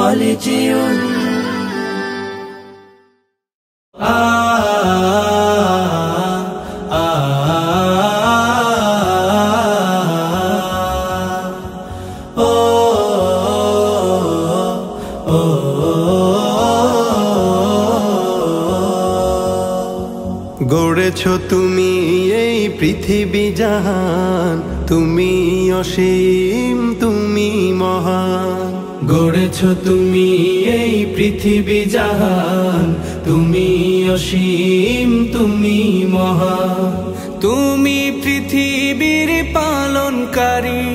خالدون গড়েছো তুমি এই পৃথিবী জাহান, তুমি অসীম তুমি মহান। গড়েছো তুমি এই পৃথিবী জাহান, তুমি অসীম তুমি মহান। তুমি পৃথিবীর পালনকারী,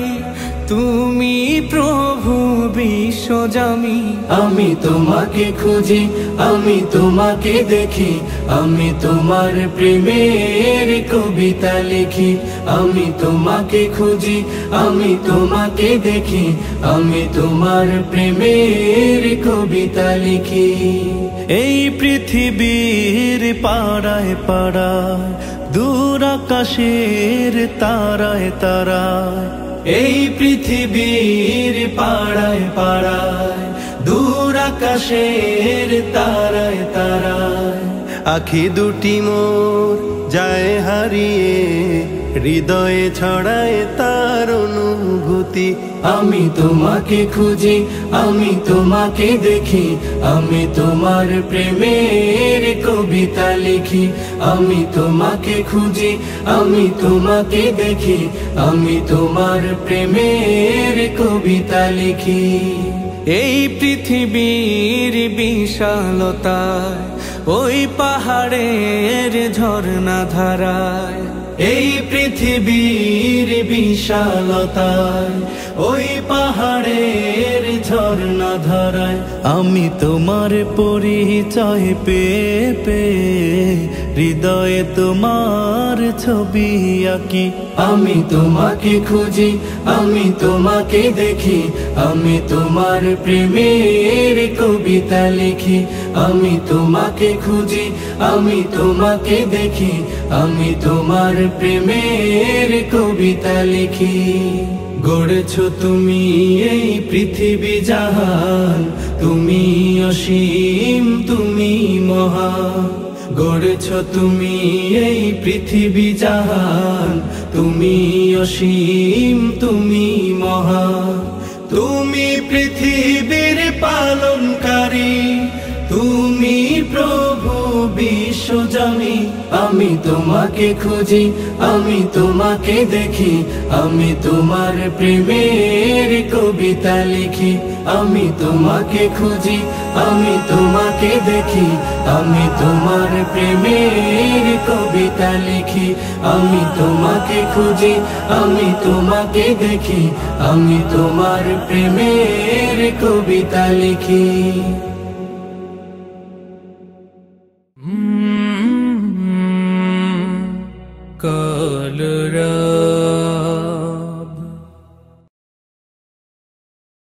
তুমি প্রভু বিশ্বজামি। আমি তোমাকে খুঁজি, আমি তোমাকে দেখি, আমি তোমার প্রেমের কবিতা লিখি। আমি তোমাকে খুঁজি, আমি তোমাকে দেখি, আমি তোমার প্রেমের কবিতা লিখি। এই পৃথিবীর পাড়ায় পাড়ায়, দূর আকাশের তারায় তারায়। এই পৃথিবীর পাড়ায় পাড়ায়, দূর আকাশের তারায় তারায়। আখি দুটি মোর যায় হারিয়ে, হৃদয়ে ছড়ায় তার অনুভূতি। আমি তোমাকে খুঁজি, আমি তোমাকে দেখি, আমি তোমার প্রেমের কবিতা লিখি। আমি তোমাকে খুঁজি, আমি তোমাকে দেখি, আমি তোমার প্রেমের কবিতা লিখি। এই পৃথিবীর বিশালতায়, ওই পাহাড়ের ঝর্ণা ধারায়। এই পৃথিবীর বিশালতায়, ওই পাহাড়ের ঝর্ণা ধারায়। আমি তোমার পরিচয় পেয়ে পেয়ে, হৃদয়ে তোমার ছবি আঁকি। আমি তোমাকে খুঁজি, আমি তোমাকে দেখি, আমি তোমার প্রেমের কবিতা লিখি। আমি তোমাকে খুঁজি, আমি তোমাকে দেখি, আমি তোমার প্রেমের কবিতা লিখি। গড়েছো তুমি এই পৃথিবী জাহান, তুমি অসীম তুমি মহান। গড়েছো তুমি এই পৃথিবী জাহান, তুমি অসীম তুমি মহান। তুমি পৃথিবীর পালনকারী, তুমি প্রভু বিশ্বজামি। আমি তোমাকে খুঁজি, আমি তোমাকে দেখি, আমি তোমার প্রেমের কবিতা লিখি। আমি তোমাকে খুঁজি, আমি তোমাকে দেখি, আমি তোমার প্রেমের কবিতা লিখি। আমি তোমাকে খুঁজি, আমি তোমাকে দেখি, আমি তোমার প্রেমের কবিতা লিখি। কাল